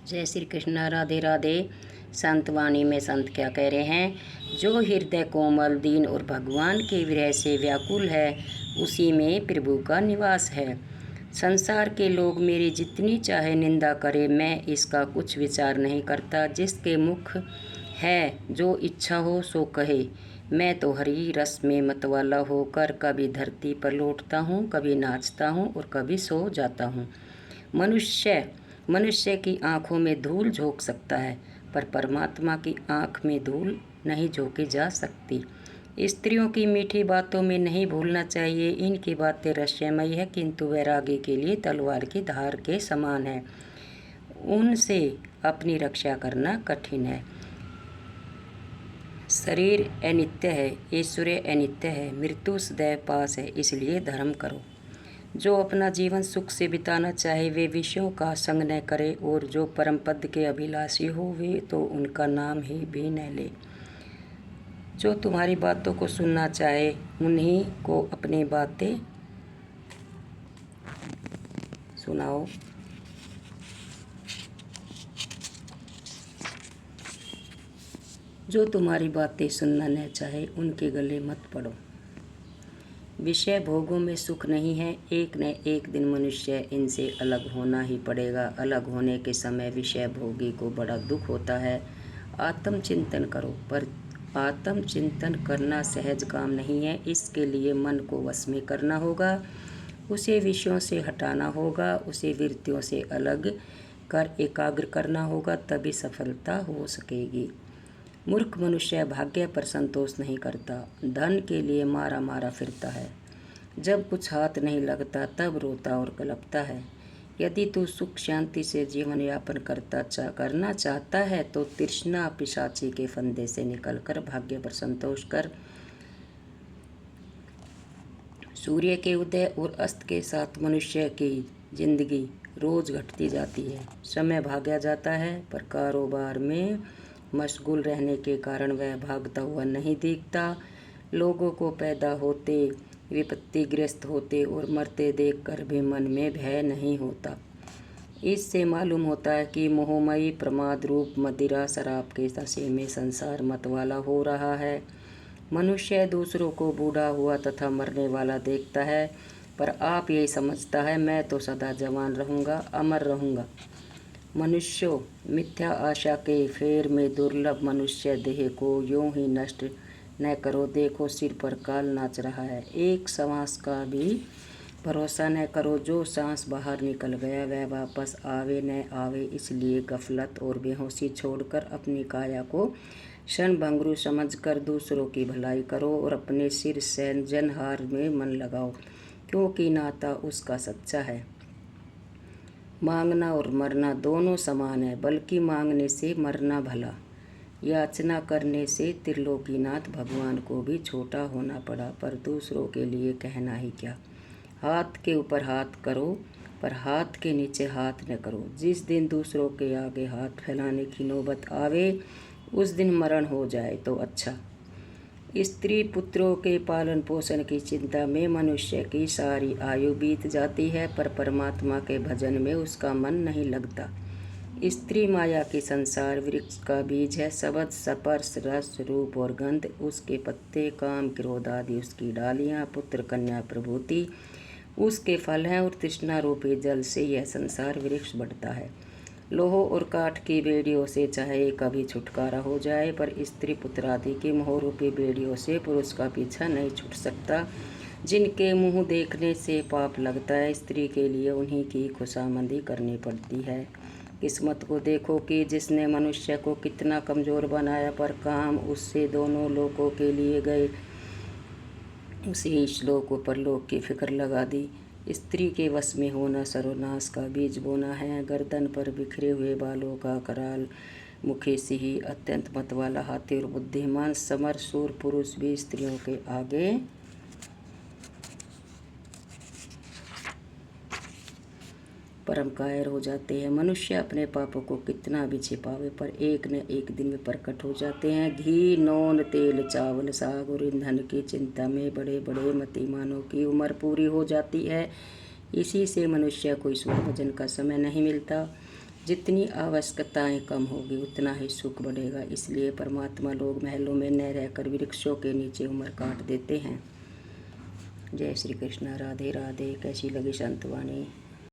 जय श्री कृष्ण। राधे राधे। संत वाणी में संत क्या कह रहे हैं? जो हृदय कोमल दीन और भगवान के विरह से व्याकुल है, उसी में प्रभु का निवास है। संसार के लोग मेरी जितनी चाहे निंदा करे, मैं इसका कुछ विचार नहीं करता। जिसके मुख है जो इच्छा हो सो कहे। मैं तो हरि रस में मतवाला होकर कभी धरती पर लौटता हूँ, कभी नाचता हूँ और कभी सो जाता हूँ। मनुष्य की आँखों में धूल झोंक सकता है, पर परमात्मा की आँख में धूल नहीं झोंकी जा सकती। स्त्रियों की मीठी बातों में नहीं भूलना चाहिए। इनकी बातें रहस्यमयी है, किंतु वैरागी के लिए तलवार की धार के समान है। उनसे अपनी रक्षा करना कठिन है। शरीर अनित्य है, ऐश्वर्य अनित्य है, मृत्यु सदैव पास है, इसलिए धर्म करो। जो अपना जीवन सुख से बिताना चाहे वे विषयों का संग न करे, और जो परम पद के अभिलाषी हो वे तो उनका नाम ही भी न ले। जो तुम्हारी बातों को सुनना चाहे उन्हीं को अपनी बातें सुनाओ। जो तुम्हारी बातें सुनना न चाहे उनके गले मत पड़ो। विषय भोगों में सुख नहीं है, एक न एक दिन मनुष्य इनसे अलग होना ही पड़ेगा। अलग होने के समय विषय भोगी को बड़ा दुख होता है। आत्मचिंतन करो, पर आत्मचिंतन करना सहज काम नहीं है। इसके लिए मन को वश में करना होगा, उसे विषयों से हटाना होगा, उसे वृत्तियों से अलग कर एकाग्र करना होगा, तभी सफलता हो सकेगी। मूर्ख मनुष्य भाग्य पर संतोष नहीं करता, धन के लिए मारा मारा फिरता है। जब कुछ हाथ नहीं लगता तब रोता और कलपता है। यदि तू सुख शांति से जीवन यापन करना चाहता है तो तृष्णा पिशाची के फंदे से निकलकर भाग्य पर संतोष कर। सूर्य के उदय और अस्त के साथ मनुष्य की जिंदगी रोज घटती जाती है। समय भागा जाता है, पर कारोबार में मशगूल रहने के कारण वह भागता हुआ नहीं दिखता। लोगों को पैदा होते, विपत्तिग्रस्त होते और मरते देखकर भी मन में भय नहीं होता। इससे मालूम होता है कि मोहमयी प्रमाद रूप मदिरा शराब के नशे में संसार मतवाला हो रहा है। मनुष्य दूसरों को बूढ़ा हुआ तथा मरने वाला देखता है, पर आप यही समझता है मैं तो सदा जवान रहूँगा, अमर रहूँगा। मनुष्यों, मिथ्या आशा के फेर में दुर्लभ मनुष्य देह को यूं ही नष्ट न करो। देखो सिर पर काल नाच रहा है, एक सांस का भी भरोसा न करो। जो सांस बाहर निकल गया वह वापस आवे न आवे, इसलिए गफलत और बेहोशी छोड़कर अपनी काया को क्षणभंगुर समझकर दूसरों की भलाई करो और अपने सिर से जनहार में मन लगाओ, क्योंकि नाता उसका सच्चा है। मांगना और मरना दोनों समान है, बल्कि मांगने से मरना भला। याचना करने से त्रिलोकीनाथ भगवान को भी छोटा होना पड़ा, पर दूसरों के लिए कहना ही क्या। हाथ के ऊपर हाथ करो, पर हाथ के नीचे हाथ न करो। जिस दिन दूसरों के आगे हाथ फैलाने की नौबत आवे उस दिन मरण हो जाए तो अच्छा। स्त्री पुत्रों के पालन पोषण की चिंता में मनुष्य की सारी आयु बीत जाती है, पर परमात्मा के भजन में उसका मन नहीं लगता। स्त्री माया की संसार वृक्ष का बीज है। शब्द, स्पर्श, रस, रूप और गंध उसके पत्ते, काम क्रोध आदि उसकी डालियाँ, पुत्र कन्या प्रभूति उसके फल हैं, और तृष्णा रूपी जल से यह संसार वृक्ष बढ़ता है। लोह और काठ की बेड़ियों से चाहे कभी छुटकारा हो जाए, पर स्त्री पुत्र आदि की मोह रूपी बेड़ियों से पुरुष का पीछा नहीं छूट सकता। जिनके मुंह देखने से पाप लगता है, स्त्री के लिए उन्हीं की खुशामंदी करनी पड़ती है। किस्मत को देखो कि जिसने मनुष्य को कितना कमज़ोर बनाया, पर काम उससे दोनों लोकों के लिए गए, उसे इहलोक और परलोक की फिक्र लगा दी। स्त्री के वश में होना सर्वनाश का बीज बोना है। गर्दन पर बिखरे हुए बालों का कराल मुखी सिंह, अत्यंत मतवाला हाथी और बुद्धिमान समर शूर पुरुष भी स्त्रियों के आगे परम कायर हो जाते हैं। मनुष्य अपने पापों को कितना भी छिपावे, पर एक न एक दिन में प्रकट हो जाते हैं। घी, नून, तेल, चावल, साग और ईंधन की चिंता में बड़े बड़े मतिमानों की उम्र पूरी हो जाती है। इसी से मनुष्य को ईश्वर भजन का समय नहीं मिलता। जितनी आवश्यकताएं कम होगी उतना ही सुख बढ़ेगा। इसलिए परमात्मा लोग महलों में न रहकर वृक्षों के नीचे उम्र काट देते हैं। जय श्री कृष्ण। राधे राधे। कैसी लगी संतवाणी?